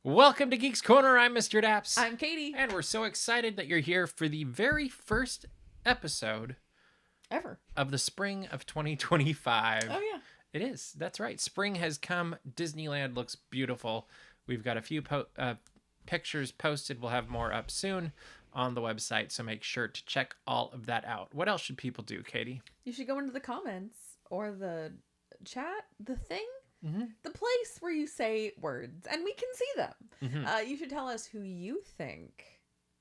Welcome to Geeks Corner. I'm Mr. Daps. I'm Katie. And we're so excited that you're here for the very first episode Ever. of the spring of 2025. Oh, yeah. It is. That's right. Spring has come. Disneyland looks beautiful. We've got a few pictures posted. We'll have more up soon on the website, so make sure to check all of that out. What else should people do, Katie? You should go into the comments or the chat, the thing, Mm-hmm. the place where you say words, and we can see them. Mm-hmm. You should tell us who you think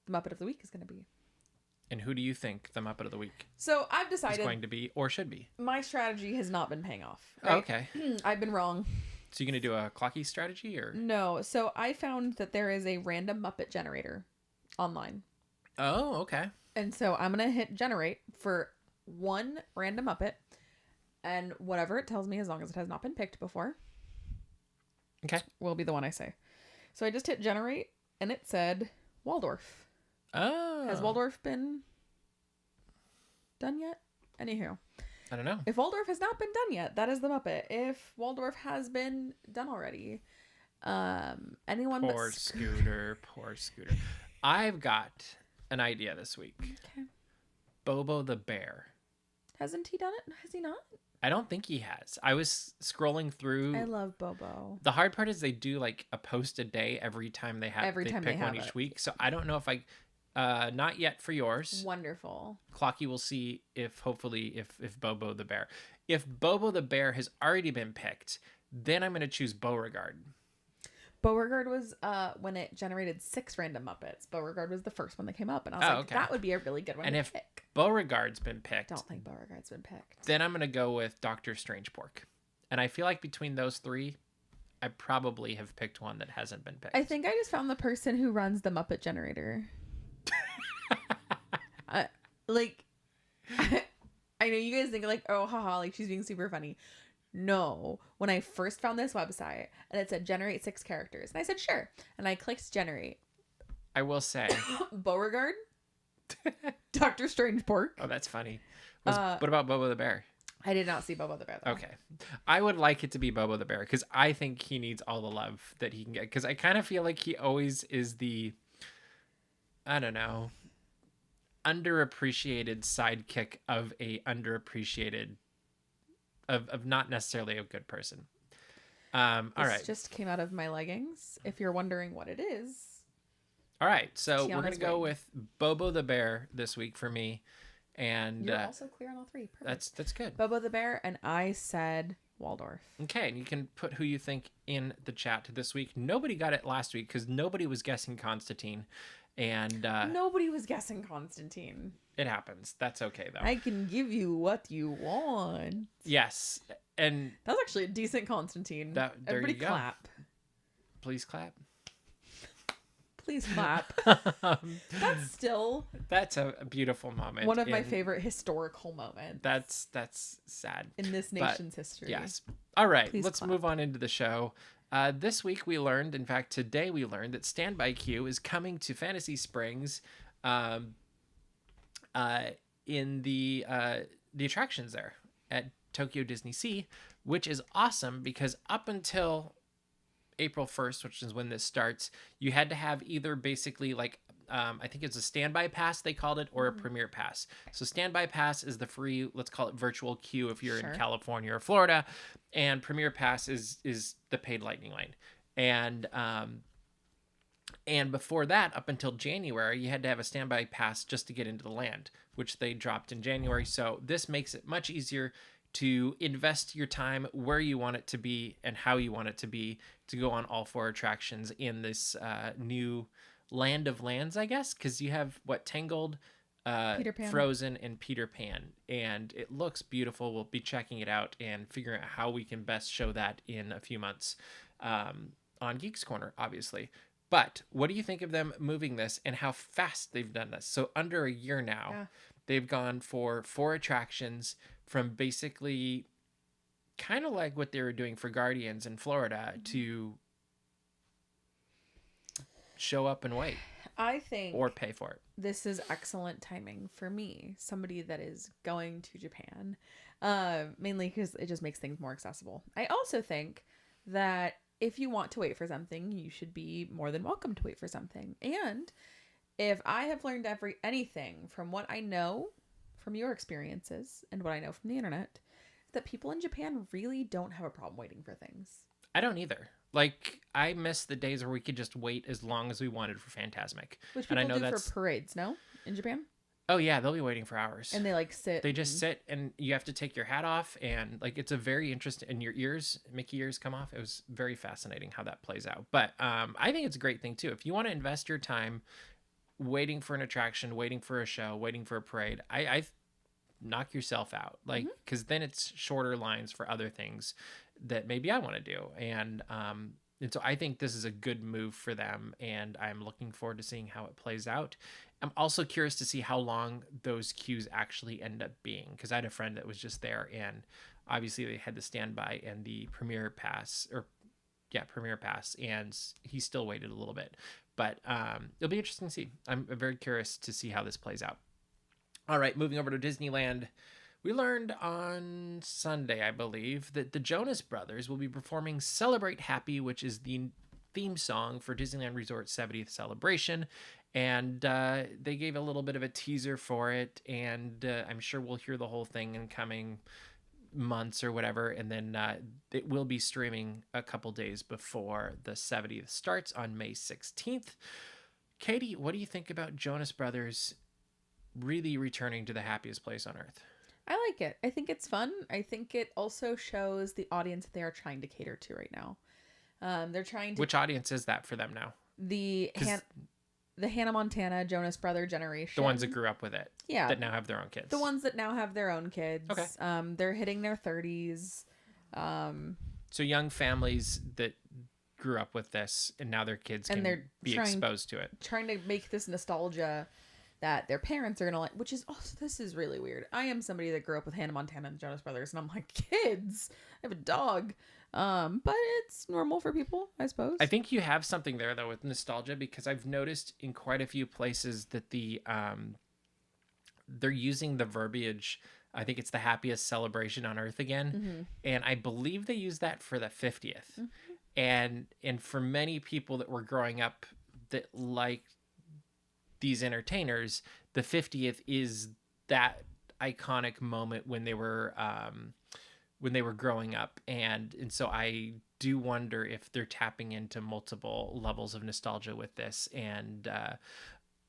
the Muppet of the Week is going to be. And who do you think the Muppet of the Week So I've is decided going to be or should be? my strategy has not been paying off. Oh, Right? okay. I've been wrong. So you're going to do a clocky strategy or? No. So I found that there is a random Muppet generator online. Oh, okay. And so I'm going to hit generate for one random Muppet. And whatever it tells me, as long as it has not been picked before, Okay. will be the one I say. So I just hit generate, and it said Waldorf. Oh. Has Waldorf been done yet? Anywho, I don't know. if Waldorf has not been done yet, that is the Muppet. If Waldorf has been done already, anyone Poor but Scooter. Poor Scooter. I've got an idea this week. Okay. Bobo the Bear. Hasn't he done it? Has he not? I don't think he has. I was scrolling through. I love Bobo. The hard part is they do like a post a day every time they have. They pick one each week. So I don't know if I. Not yet for yours. Wonderful. Clocky will see if hopefully if Bobo the Bear. If Bobo the Bear has already been picked, then I'm going to choose Beauregard. Beauregard was when it generated 6 random Muppets. Beauregard was the first one that came up, and I was like, okay. that would be a really good one And to if pick. Beauregard's been picked, Don't think Beauregard's been picked. then I'm going to go with Dr. Strangepork. And I feel like between those three, I probably have picked one that hasn't been picked. I think I just found the person who runs the Muppet generator. Like, I know you guys think like, oh, haha, like she's being super funny. No, when I first found this website and it said generate 6 characters, and I said sure, and I clicked generate. I will say, Beauregard, Dr. Strangepork. oh, that's funny. What about Bobo the Bear? I did not see Bobo the Bear though. Okay, I would like it to be Bobo the Bear because I think he needs all the love that he can get. Because I kind of feel like he always is the, I don't know, underappreciated sidekick of a underappreciated, of not necessarily a good person. All right. This just came out of my leggings. If you're wondering what it is. All right. So we're Tiana's gonna go wing. with Bobo the Bear this week for me, and You're also clear on all 3. Perfect. that's good. Bobo the Bear, and I said Waldorf. Okay, and you can put who you think in the chat this week. Nobody got it last week because nobody was guessing Constantine, and Nobody was guessing Constantine. it happens. That's okay though. I can give you what you want. Yes, and That was actually a decent Constantine. there Everybody you go. clap. Please clap. Please clap. That's still That's a beautiful moment. one of my favorite historical moments That's sad. in this But, nation's history. Yes. All right, Please let's clap. move on into the show. This week we learned, in fact, today we learned that Standby Q is coming to Fantasy Springs in the attractions there at Tokyo DisneySea, which is awesome because up until April 1st, which is when this starts, you had to have either basically like I think it's a standby pass they called it, or a premier pass. So standby pass is the free, let's call it virtual queue if you're Sure. in California or Florida, and premier pass is the paid lightning lane. And before that, up until January, you had to have a standby pass just to get into the land, which they dropped in January. So this makes it much easier to invest your time where you want it to be and how you want it to be to go on all 4 attractions in this new land of lands, I guess, because you have Tangled, Peter Pan. Frozen, and Peter Pan, and it looks beautiful. We'll be checking it out and figuring out how we can best show that in a few months on Geeks Corner, obviously. But what do you think of them moving this and how fast they've done this? So under a year now, Yeah. they've gone for 4 attractions from basically kind of like what they were doing for Guardians in Florida to show up and wait I think or pay for it. this is excellent timing for me, somebody that is going to Japan, mainly because it just makes things more accessible. I also think that if you want to wait for something, you should be more than welcome to wait for something. And if I have learned anything from what I know from your experiences and what I know from the internet, that people in Japan really don't have a problem waiting for things. I don't either. Like, I miss the days where we could just wait as long as we wanted for Phantasmic. Which people do for parades, no? In Japan? Oh, yeah, they'll be waiting for hours. And they, like, sit. They just sit, and you have to take your hat off, and, like, it's a very interesting... And your ears, Mickey ears come off. It was very fascinating how that plays out. But I think it's a great thing, too. If you want to invest your time waiting for an attraction, waiting for a show, waiting for a parade, I knock yourself out. Like, because then it's shorter lines for other things that maybe I want to do. And so I think this is a good move for them, and I'm looking forward to seeing how it plays out. I'm also curious to see how long those queues actually end up being, because I had a friend that was just there, and obviously they had the standby and the Premier Pass, and he still waited a little bit. But it'll be interesting to see. I'm very curious to see how this plays out. All right, moving over to Disneyland. We learned on Sunday, I believe, that the Jonas Brothers will be performing Celebrate Happy, which is the theme song for Disneyland Resort's 70th celebration. And they gave a little bit of a teaser for it, and I'm sure we'll hear the whole thing in coming months or whatever. And then it will be streaming a couple days before the 70th starts on May 16th. Katie, what do you think about Jonas Brothers really returning to the happiest place on earth? I like it. I think it's fun. I think it also shows the audience that they are trying to cater to right now. They're trying to... Which audience is that for them now? The Hannah Montana Jonas Brother generation. The ones that grew up with it. Yeah. That now have their own kids. The ones that now have their own kids. Okay. They're hitting their 30s. So young families that grew up with this, and now their kids can be exposed to it. Trying to make this nostalgia that their parents are going to like, which is also, this is really weird. I am somebody that grew up with Hannah Montana and the Jonas Brothers, and I'm like, kids, I have a dog. But it's normal for people, I suppose. I think you have something there, though, with nostalgia, because I've noticed in quite a few places that they're using the verbiage. I think it's the happiest celebration on earth again. Mm-hmm. And I believe they use that for the 50th. Mm-hmm. And for many people that were growing up that like these entertainers, the 50th is that iconic moment when they were growing up, and so I do wonder if they're tapping into multiple levels of nostalgia with this. And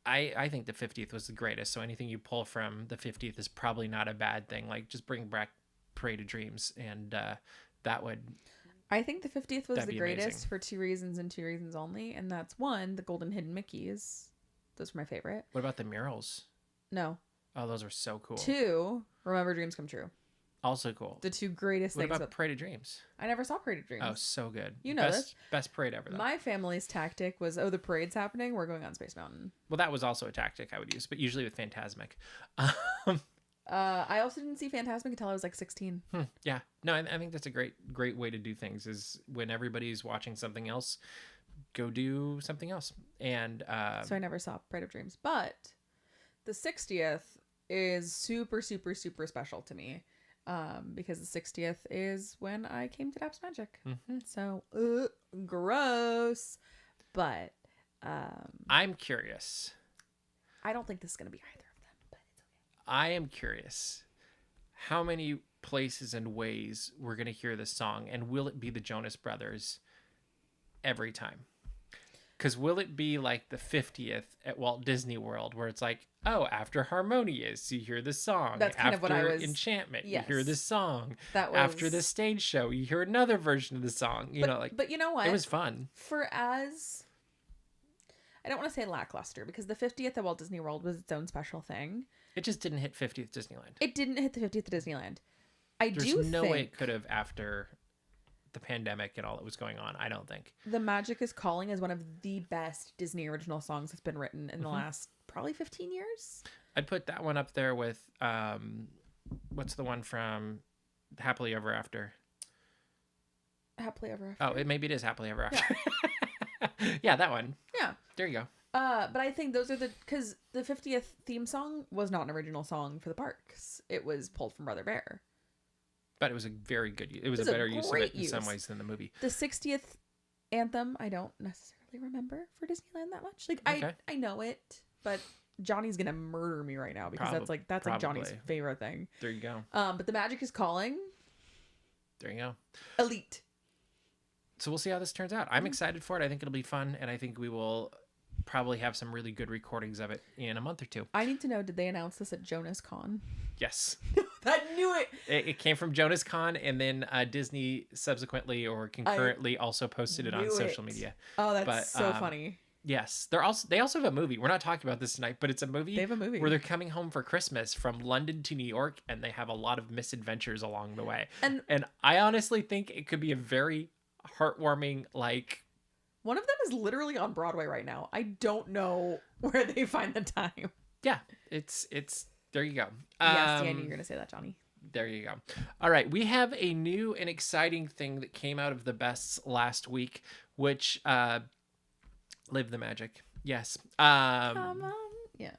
I think the 50th was the greatest, so anything you pull from the 50th is probably not a bad thing. Like, just bring back Parade of Dreams, and that would... I think the 50th was the greatest amazing. For two reasons and two reasons only, and that's one, the golden hidden Mickeys. Those were my favorite. What about the murals? No. Oh, those were so cool. Two, Remember Dreams Come True. Also cool. The two greatest things. What about Parade of Dreams? I never saw Parade of Dreams. Oh, so good. You know this. Best parade ever, though. My family's tactic was, the parade's happening, we're going on Space Mountain. Well, that was also a tactic I would use, but usually with Phantasmic. I also didn't see Phantasmic until I was like 16. Yeah. No, I think that's a great way to do things, is when everybody's watching something else, go do something else. And so I never saw Parade of Dreams. But the 60th is super, super, super special to me. Because the 60th is when I came to Daps Magic. Mm-hmm. So, gross. But I'm curious. I don't think this is going to be either of them, but it's okay. I am curious how many places and ways we're going to hear this song, and will it be the Jonas Brothers every time? Because will it be like the 50th at Walt Disney World, where it's like, oh, after Harmonious, you hear the song. That's kind of what I was... Enchantment, yes. You hear the song. That was... After the stage show, you hear another version of the song. But you know what? It was fun. I don't want to say lackluster, because the 50th at Walt Disney World was its own special thing. It just didn't hit 50th Disneyland. It didn't hit the 50th at Disneyland. There's no way it could have after the pandemic and all that was going on. I don't think. The Magic is Calling is one of the best Disney original songs that's been written in the last probably 15 years. I'd put that one up there with what's the one from Happily Ever After? Happily Ever After. Maybe it is Happily Ever After. Yeah, that one. Yeah. There you go. But I think those are because the 50th theme song was not an original song for the parks. It was pulled from Brother Bear. But it was a very good use. It was a better use of it in some ways than the movie. The 60th Anthem, I don't necessarily remember for Disneyland that much. Like Okay. I know it, but Johnny's gonna murder me right now because that's like Johnny's Probably. favorite thing. There you go. But the Magic is Calling. There you go. Elite. So we'll see how this turns out. I'm excited for it. I think it'll be fun, and I think we will probably have some really good recordings of it in a month or two. I need to know, did they announce this at Jonas Con? Yes. I knew it. It came from Jonas Con, and then Disney subsequently or concurrently also posted it on social media. Oh, that's so funny. Yes, they also have a movie. We're not talking about this tonight, but it's a movie. They have a movie where they're coming home for Christmas from London to New York, and they have a lot of misadventures along the way. And I honestly think it could be a very heartwarming, like. One of them is literally on Broadway right now. I don't know where they find the time. Yeah, it's there you go. Yes, I knew you were gonna say that, Johnny. There you go. All right, we have a new and exciting thing that came out of the bests last week, which Live the Magic. Yes. Come on. Yeah.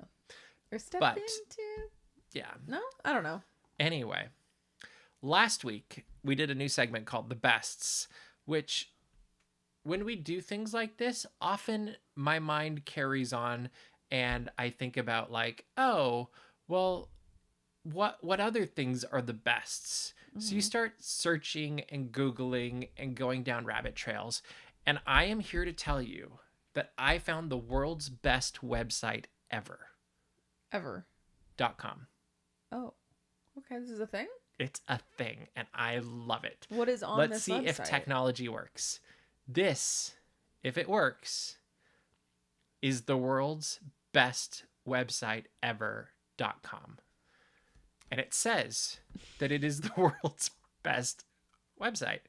Or step into. Yeah. No? I don't know. Anyway, last week we did a new segment called The Bests, which when we do things like this, often my mind carries on and I think about like, oh, well, what other things are the bests? Mm-hmm. So you start searching and Googling and going down rabbit trails. And I am here to tell you that I found the world's best website ever. .com. Oh, okay. This is a thing? It's a thing, and I love it. What is on Let's this see website? if technology works. This, if it works, is the world's best website ever.com. And it says that it is the world's best website.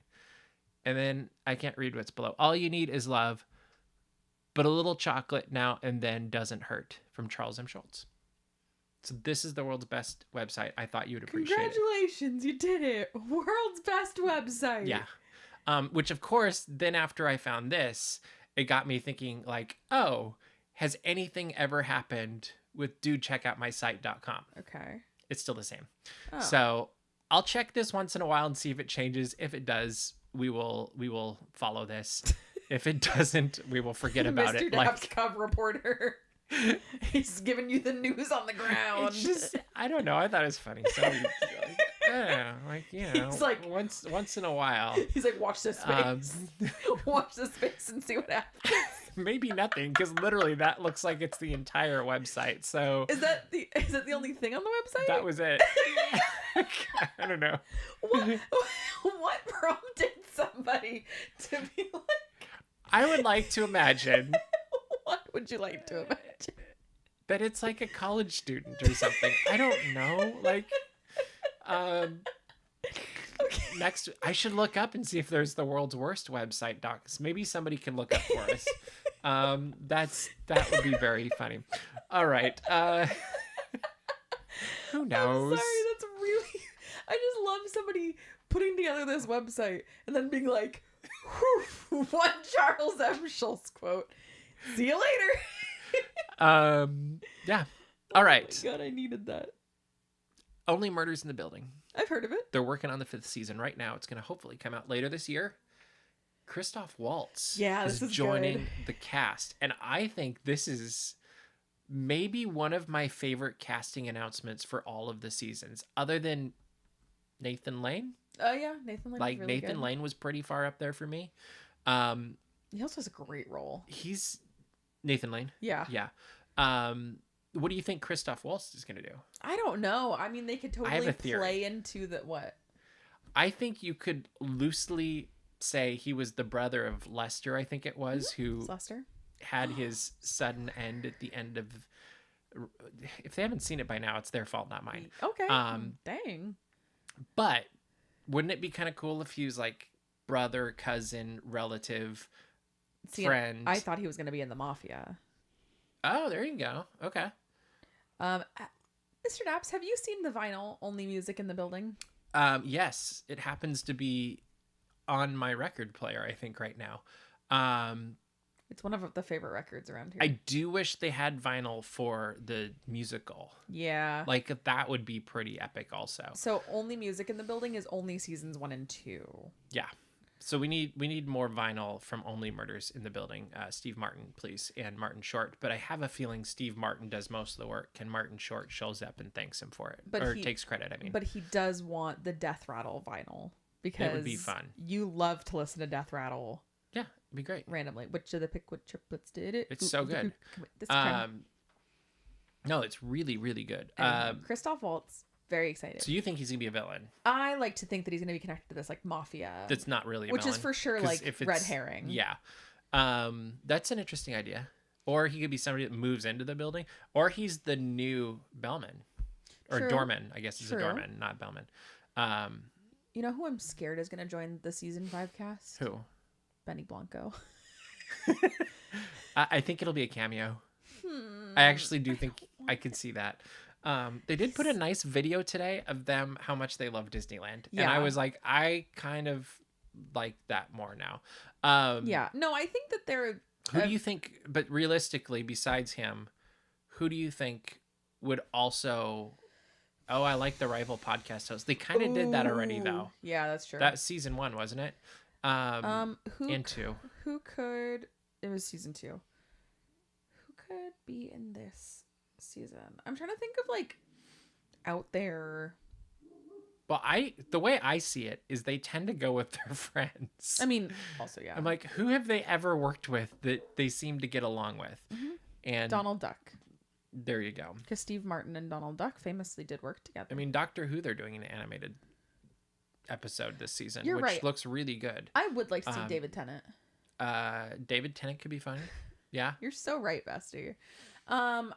And then I can't read what's below. All you need is love, but a little chocolate now and then doesn't hurt, from Charles M. Schultz. So this is the world's best website. I thought you would appreciate it. Congratulations, you did it. World's best website. Yeah. Which, of course, then after I found this, it got me thinking like, oh, has anything ever happened with dudecheckoutmysite.com? Okay. It's still the same. Oh. So I'll check this once in a while and see if it changes. If it does, we will follow this. If it doesn't, we will forget about it. Mr. Daps Cub reporter. He's giving you the news on the ground. It's just, I don't know. I thought it was funny. So, he's like once in a while. He's like, watch this space. Watch this space and see what happens. Maybe nothing, because literally that looks like it's the entire website. So is that the only thing on the website? That was it. I don't know. What prompted somebody to be like? I would like to imagine. What would you like to imagine? That it's like a college student or something. I don't know. Like, okay. Next, I should look up and see if there's the world's worst website docs. Maybe somebody can look up for us. That would be very funny. All right. Who knows? I'm sorry, that's really. I just love somebody putting together this website and then being like, one Charles M. Schultz quote. See you later. Yeah. All right. Oh my God, I needed that. Only Murders in the Building. I've heard of it. They're working on the 5th season right now. It's going to hopefully come out later this year. Christoph Waltz is joining the cast. And I think this is maybe one of my favorite casting announcements for all of the seasons, other than Nathan Lane. Oh, yeah. Nathan Lane. Like, really Nathan good. Lane was pretty far up there for me. He also has a great role. He's Nathan Lane. Yeah. Yeah. What do you think Christoph Waltz is going to do? I don't know. I mean, they could totally play into the what? I think you could loosely say he was the brother of Lester, I think it was, who Lester had his sudden end at the end of. If they haven't seen it by now, it's their fault, not mine. Okay. Dang. But wouldn't it be kind of cool if he was like brother, cousin, relative, friend? I thought he was going to be in the Mafia. Oh, there you go. Okay. Mr. Daps, have you seen the vinyl Only Music in the Building? Yes, it happens to be on my record player, I think, right now. It's one of the favorite records around here. I do wish they had vinyl for the musical. Yeah. Like, that would be pretty epic also. So Only Music in the Building is only seasons 1 and 2. Yeah. So we need more vinyl from Only Murders in the Building. Steve Martin, please, and Martin Short. But I have a feeling Steve Martin does most of the work, and Martin Short shows up and thanks him for it, takes credit. I mean, but he does want the Death Rattle vinyl because it would be fun. You love to listen to Death Rattle. Yeah, it'd be great. Randomly, which of the Pickwood triplets did it? It's so good. No, it's really, really good. Christoph Waltz. Very excited. So you think he's gonna be a villain? I like to think that he's gonna be connected to this like mafia. That's not really a which villain, is for sure like if red herring. Yeah, that's an interesting idea. Or he could be somebody that moves into the building, or he's the new bellman, or True. doorman. I guess he's a doorman, not bellman. You know who I'm scared is gonna join the season 5 cast? Who? Benny Blanco. I think it'll be a cameo. I actually do think I could see that. They did put a nice video today of them, how much they love Disneyland. Yeah. And I was like, I kind of like that more now. Yeah. No, I think that they're... Who do you think, but realistically, besides him, who do you think would also... Oh, I like the rival podcast host. They kind of did that already, though. Yeah, that's true. That's season 1, wasn't it? And 2. Who could... It was season 2. Who could be in this season? I'm trying to think of like out there. Well, the way I see it is they tend to go with their friends. I mean, also, yeah. I'm like, who have they ever worked with that they seem to get along with? Mm-hmm. And Donald Duck. There you go. Because Steve Martin and Donald Duck famously did work together. I mean, Doctor Who, they're doing an animated episode this season, You're which right. looks really good. I would like to see David Tennant. David Tennant could be fun. Yeah. You're so right, bestie. I'm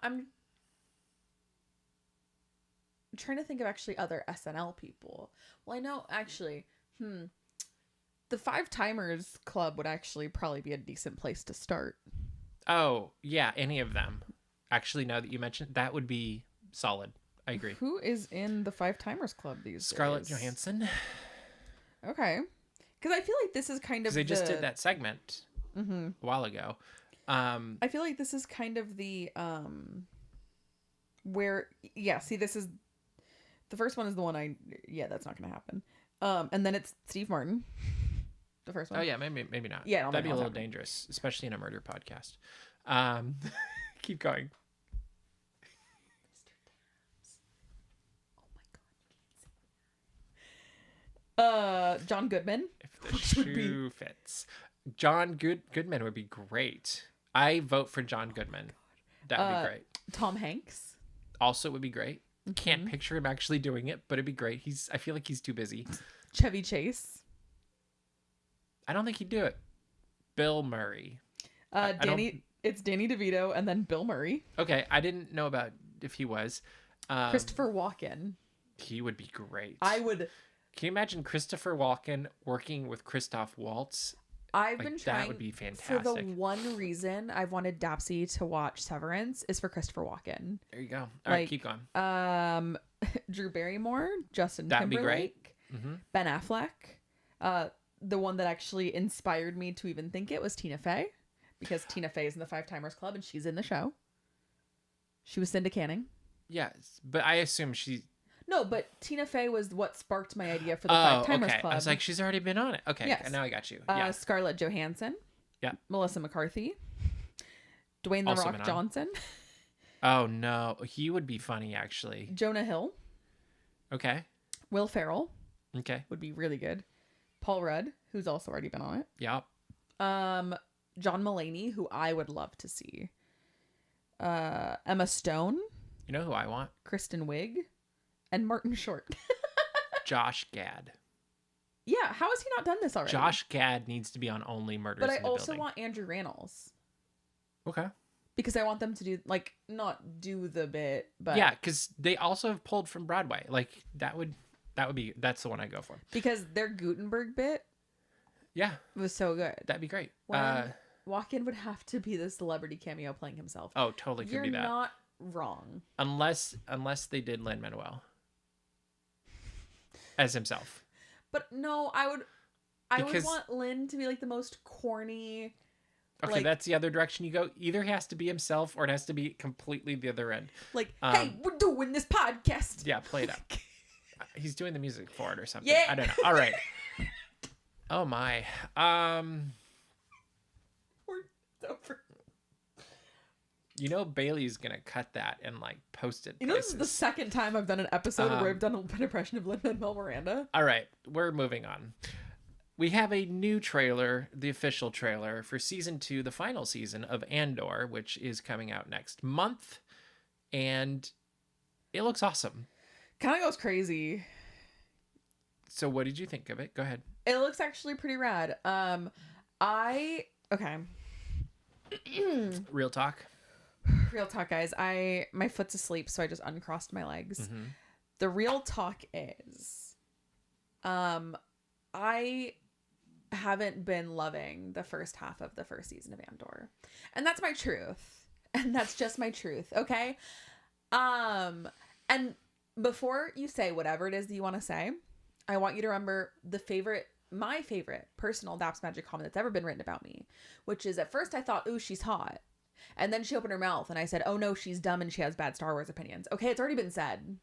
trying to think of actually other SNL people. Well, I know actually, the 5 Timers Club would actually probably be a decent place to start. Oh, yeah, any of them. Actually, now that you mentioned, that would be solid. I agree. Who is in the 5 Timers Club these days? Scarlett Johansson. Okay. Because I feel like this is kind of they just did that segment a while ago. I feel like this is kind of the where see, this is the first one is the one that's not gonna happen. And then it's Steve Martin, the first one. Oh yeah, maybe not. Yeah, that'd be a little dangerous, especially in a murder podcast. Keep going. John Goodman. If the shoe fits. John Goodman would be great. I vote for John Goodman. That would be great. Tom Hanks. Also would be great. Can't picture him actually doing it, but it'd be great. I feel like he's too busy. Chevy Chase. I don't think he'd do it. Bill Murray. It's Danny DeVito and then Bill Murray. Okay, I didn't know about if he was. Christopher Walken. He would be great. Can you imagine Christopher Walken working with Christoph Waltz? I've been trying. That would be fantastic. For the one reason I've wanted Dapsy to watch Severance is for Christopher Walken. There you go. All right, keep going. Drew Barrymore, Justin That'd Timberlake, be great. Ben Affleck. The one that actually inspired me to even think it was Tina Fey, because Tina Fey is in the 5 Timers Club and she's in the show. She was Cinda Canning. Yes, but I assume she... No, but Tina Fey was what sparked my idea for the 5 Timers Club. I was like, she's already been on it. Okay, yes. Now I got you. Yeah. Scarlett Johansson. Yeah. Melissa McCarthy. Dwayne The Rock Johnson. Oh, no. He would be funny, actually. Jonah Hill. Okay. Will Ferrell. Okay. Would be really good. Paul Rudd, who's also already been on it. Yep. John Mulaney, who I would love to see. Emma Stone. You know who I want? Kristen Wiig. And Martin Short. Josh Gad. Yeah, how has he not done this already? Josh Gad needs to be on Only Murders in the Building. But I also want Andrew Rannells. Okay. Because I want them to do, like, not do the bit, but... Yeah, because they also have pulled from Broadway. Like, that's the one I go for. Because their Gutenberg bit... Yeah. Was so good. That'd be great. Walken would have to be the celebrity cameo playing himself. Oh, totally could be that. You're not wrong. Unless they did Lin-Manuel. As himself. But no, I would want Lin to be like the most corny. Okay, that's the other direction you go. Either he has to be himself or it has to be completely the other end. Like, hey, we're doing this podcast. Yeah, play it up. He's doing the music for it or something. Yeah. I don't know. All right. Oh my. Or it's over. You know Bailey's gonna cut that and like post it. You know, this is the second time I've done an episode where I've done an impression of Lin-Manuel Miranda. All right, we're moving on. We have a new trailer, the official trailer for season 2, the final season of Andor, which is coming out next month, and it looks awesome. Kind of goes crazy. So what did you think of it? Go ahead. It looks actually pretty rad. Okay. Real talk. Real talk, guys. My foot's asleep, so I just uncrossed my legs. Mm-hmm. The real talk is, I haven't been loving the first half of the first season of Andor, and that's my truth, and that's just my truth. Okay. And before you say whatever it is that you want to say, I want you to remember my favorite personal Daps Magic comment that's ever been written about me, which is, at first I thought, ooh, she's hot. And then she opened her mouth and I said, oh no, she's dumb and she has bad Star Wars opinions. Okay, it's already been said.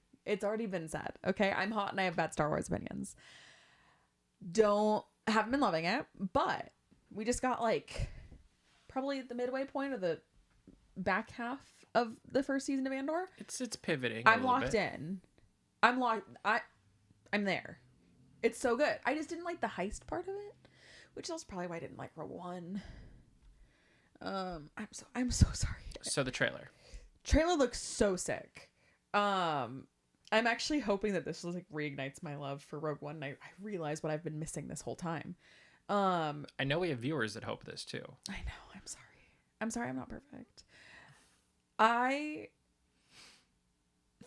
Okay, I'm hot and I have bad Star Wars opinions. Haven't been loving it, but we just got like probably the midway point of the back half of the first season of Andor. It's pivoting. I'm locked in. I'm there. It's so good. I just didn't like the heist part of it, which is probably why I didn't like Rogue One. I'm so sorry. So the trailer looks so sick. I'm actually hoping that this like reignites my love for Rogue One. And I realize what I've been missing this whole time. I know we have viewers that hope this too. I know. I'm sorry. I'm not perfect. I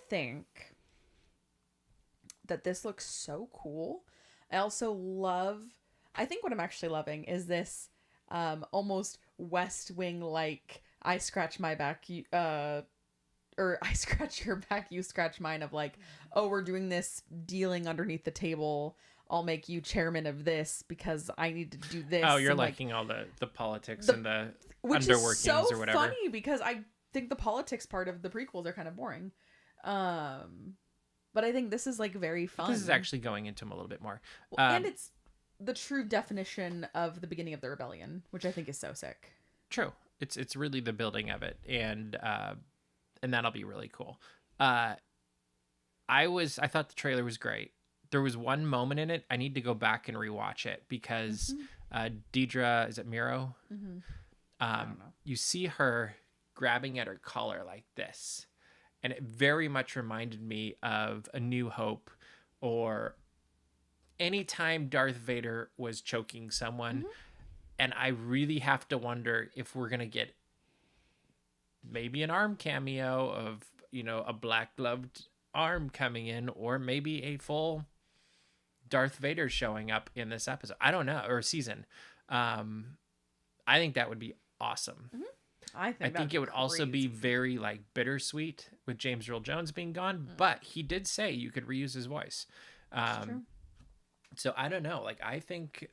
think that this looks so cool. I think what I'm actually loving is this almost West Wing like I scratch my back or I scratch your back, you scratch mine, of like, oh, we're doing this dealing underneath the table, I'll make you chairman of this because I need to do this. Oh, you're and liking all the politics and the which underworkings is so or whatever. Funny because I think the politics part of the prequels are kind of boring. But I think this is like very fun. This is actually going into them a little bit more. And it's the true definition of the beginning of the rebellion, which I think is so sick. True. It's really the building of it, and that'll be really cool. I thought the trailer was great. There was one moment in it I need to go back and rewatch it because Deidre, is it Miro? Mm-hmm. I don't know. You see her grabbing at her collar like this, and it very much reminded me of A New Hope, or anytime Darth Vader was choking someone. Mm-hmm. And I really have to wonder if we're going to get maybe an arm cameo of, a black gloved arm coming in, or maybe a full Darth Vader showing up in this episode. I don't know, or season. I think that would be awesome. Mm-hmm. I think it would also be very like bittersweet with James Earl Jones being gone, but he did say you could reuse his voice. True. So I don't know. Like, I think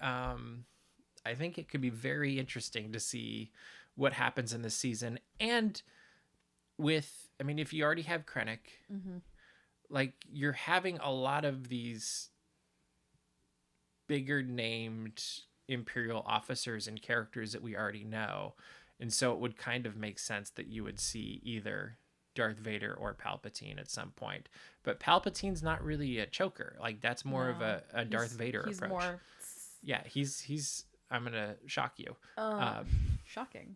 it could be very interesting to see what happens in this season. And if you already have Krennic, mm-hmm. like, you're having a lot of these bigger named Imperial officers and characters that we already know. And so it would kind of make sense that you would see either Darth Vader or Palpatine at some point. But Palpatine's not really a choker. Like, that's more of a Darth Vader he's approach. More... Yeah, he's I'm gonna shock you. Shocking.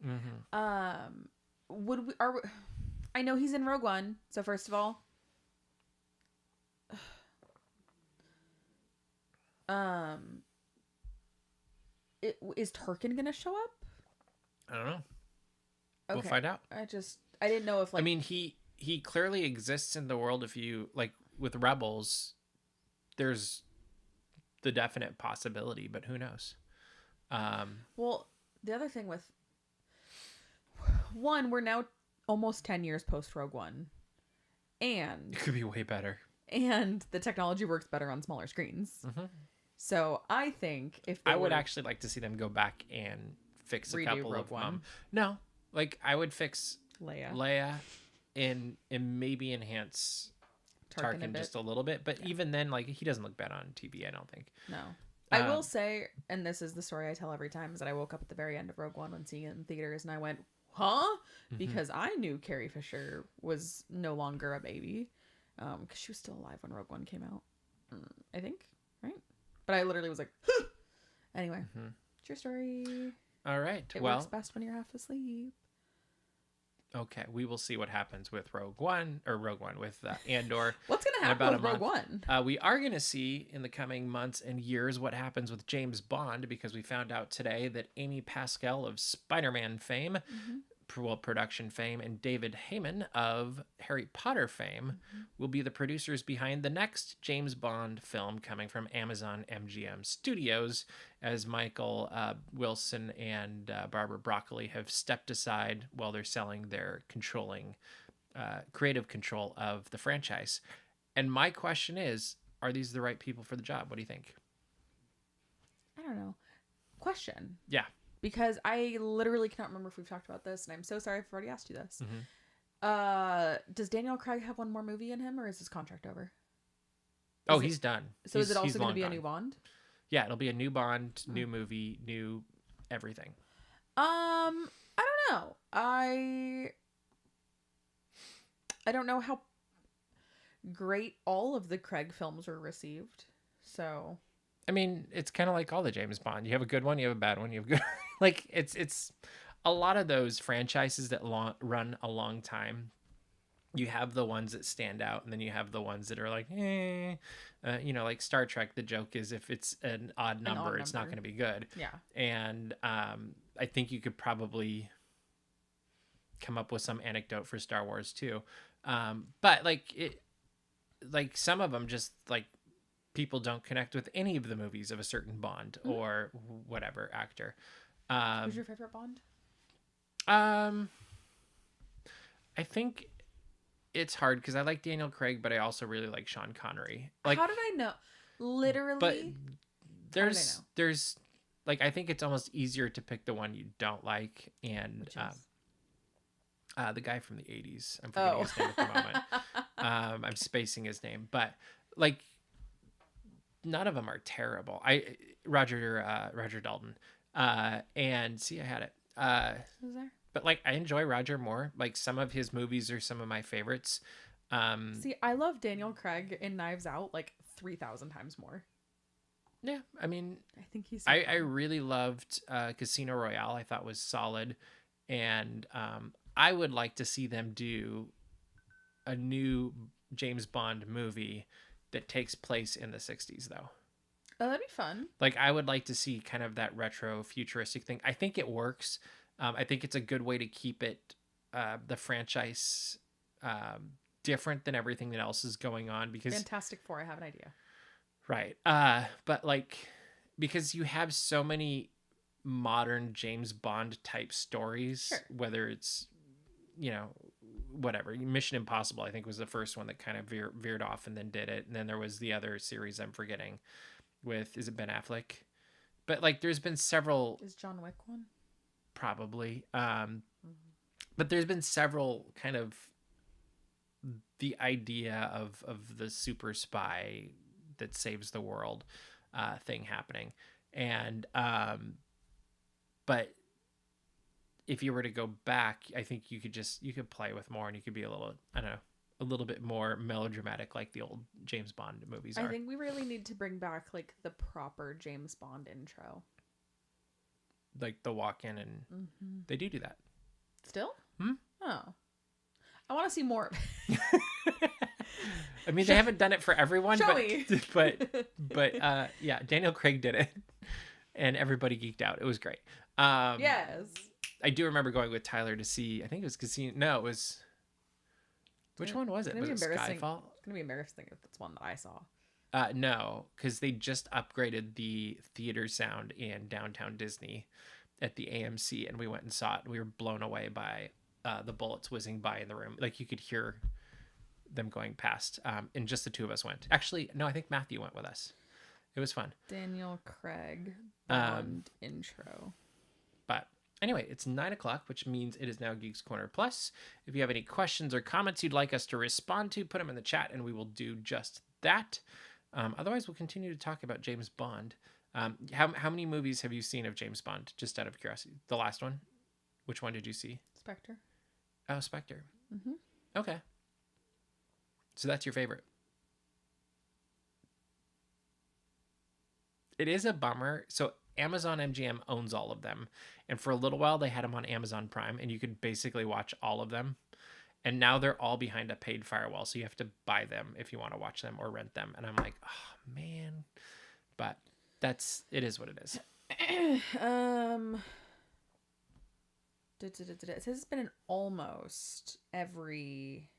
Mm-hmm. I know he's in Rogue One, so first of all, is Tarkin gonna show up? I don't know. Okay. We'll find out. I didn't know if like... he clearly exists in the world. If you like with Rebels, there's the definite possibility, but who knows? Well, the other thing with one, we're now almost 10 years post Rogue One, and it could be way better. And the technology works better on smaller screens. Mm-hmm. So I think if I would actually like to see them go back and fix a couple Rogue of One. No, like I would fix Leia and maybe enhance Tarkin just a little bit. But even then, like, he doesn't look bad on TV, I don't think. No. I will say, and this is the story I tell every time, is that I woke up at the very end of Rogue One when seeing it in theaters, and I went, huh? Because I knew Carrie Fisher was no longer a baby, because she was still alive when Rogue One came out, I think, right? But I literally was like, huh! Anyway, it's your story. All right. It works best when you're half asleep. Okay, we will see what happens with Rogue One with Andor. What's going to happen with Rogue One? We are going to see in the coming months and years what happens with James Bond, because we found out today that Amy Pascal of Spider-Man fame, production fame, and David Heyman of Harry Potter fame will be the producers behind the next James Bond film coming from Amazon MGM Studios, as Michael Wilson and Barbara Broccoli have stepped aside while they're selling their creative control of the franchise. And my question is, are these the right people for the job? What do you think? I don't know. Question. Yeah. Because I literally cannot remember if we've talked about this, and I'm so sorry if I've already asked you this. Does Daniel Craig have one more movie in him, or is his contract over? He's done. So is it also going to be a new Bond? Yeah, it'll be a new Bond, new movie, new everything. I don't know. I don't know how great all of the Craig films were received. So I mean, it's kind of like all the James Bond. You have a good one, you have a bad one, you have good. Like it's a lot of those franchises that run a long time. You have the ones that stand out, and then you have the ones that are like, like Star Trek. The joke is if it's an odd number, it's not going to be good. Yeah. And I think you could probably come up with some anecdote for Star Wars too. But like some of them just like people don't connect with any of the movies of a certain Bond or whatever actor. Who's your favorite Bond? I think it's hard because I like Daniel Craig, but I also really like Sean Connery. Like, how did I know? Literally. But there's like, I think it's almost easier to pick the one you don't like, and the guy from the 80s. I'm forgetting his name at the moment. I'm spacing his name, but like none of them are terrible. Roger Dalton. And see, I had it. Who's there? But like, I enjoy Roger Moore. Like, some of his movies are some of my favorites. See, I love Daniel Craig in Knives Out like 3,000 times more. Yeah, I mean, I think he's. I really loved Casino Royale. I thought was solid, and I would like to see them do a new James Bond movie that takes place in the 60s, though. Oh, that'd be fun. Like, I would like to see kind of that retro futuristic thing. I think it works. I think it's a good way to keep it, the franchise, different than everything that else is going on. Because Fantastic Four, I have an idea. Right. But like, because you have so many modern James Bond type stories, sure, whether it's, whatever. Mission Impossible, I think, was the first one that kind of veered off and then did it. And then there was the other series I'm forgetting with, is it Ben Affleck? But like, there's been several. Is John Wick one? Probably. But there's been several kind of the idea of the super spy that saves the world thing happening. And but if you were to go back, I think you could play with more, and you could be a little bit more melodramatic like the old James Bond movies are. I think we really need to bring back like the proper James Bond intro. Like the walk-in, and they do that. Still? Oh. I want to see more. I mean, they haven't done it for everyone, Show me. but yeah, Daniel Craig did it, and everybody geeked out. It was great. Yes. I do remember going with Tyler to see, I think it was Casino. No, it was. Which one was it? Was it Skyfall? It's going to be embarrassing if it's one that I saw. No, because they just upgraded the theater sound in downtown Disney at the AMC, and we went and saw it. And we were blown away by the bullets whizzing by in the room. Like, you could hear them going past. And just the two of us went. Actually, no, I think Matthew went with us. It was fun. Daniel Craig Bond intro. But anyway, it's 9:00, which means it is now Geeks Corner Plus. If you have any questions or comments you'd like us to respond to, put them in the chat, and we will do just that. Otherwise, we'll continue to talk about James Bond. How many movies have you seen of James Bond? Just out of curiosity, the last one. Which one did you see? Spectre. Oh, Spectre. Mm-hmm. Okay. So that's your favorite. It is a bummer. So Amazon MGM owns all of them. And for a little while, they had them on Amazon Prime, and you could basically watch all of them. And now they're all behind a paid firewall. So you have to buy them if you want to watch them or rent them. And I'm like, oh, man. But it is what it is. It says it's been in almost every...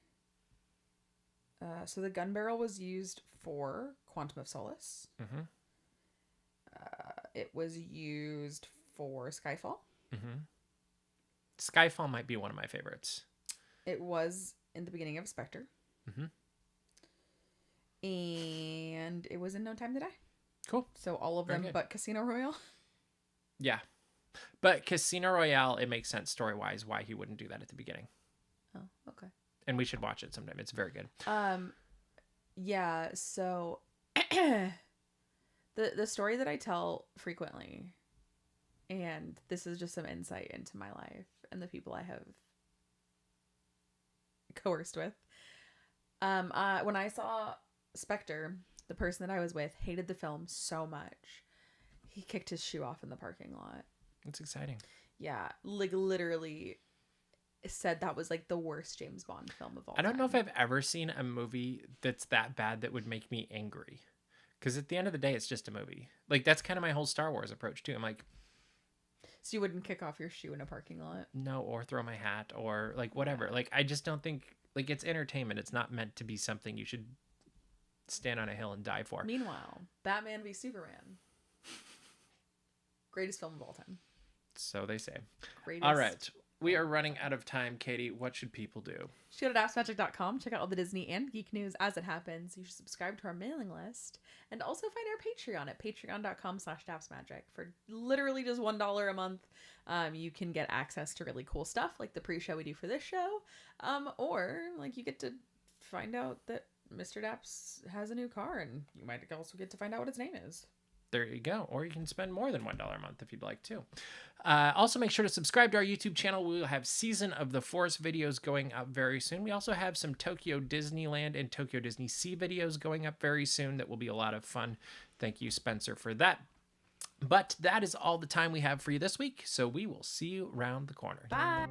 so the gun barrel was used for Quantum of Solace. Mm-hmm. It was used for Skyfall. Mm-hmm. Skyfall might be one of my favorites. It was in the beginning of Spectre. Mm-hmm. And it was in No Time to Die. Cool. So all of them but Casino Royale. Yeah. But Casino Royale, it makes sense story-wise why he wouldn't do that at the beginning. Oh, okay. And we should watch it sometime. It's very good. Yeah, so the story that I tell frequently, and this is just some insight into my life and the people I have coerced with. When I saw Spectre, the person that I was with hated the film so much, he kicked his shoe off in the parking lot. It's exciting. Yeah, like literally said that was like the worst James Bond film of all time. I don't know if I've ever seen a movie that's that bad that would make me angry. Because at the end of the day, it's just a movie. Like, that's kind of my whole Star Wars approach, too. I'm like... So you wouldn't kick off your shoe in a parking lot? No, or throw my hat, or, like, whatever. Yeah. Like, I just don't think... Like, it's entertainment. It's not meant to be something you should stand on a hill and die for. Meanwhile, Batman v Superman. Greatest film of all time. So they say. Greatest. All right. We are running out of time, Katie. What should people do? Go to dapsmagic.com. Check out all the Disney and geek news as it happens. You should subscribe to our mailing list. And also find our Patreon at patreon.com/dapsmagic. For literally just $1 a month, you can get access to really cool stuff like the pre-show we do for this show. Or like you get to find out that Mr. Daps has a new car, and you might also get to find out what its name is. There you go. Or you can spend more than $1 a month if you'd like to. Also, make sure to subscribe to our YouTube channel. We will have Season of the Force videos going up very soon. We also have some Tokyo Disneyland and Tokyo DisneySea videos going up very soon. That will be a lot of fun. Thank you, Spencer, for that. But that is all the time we have for you this week. So we will see you around the corner. Bye.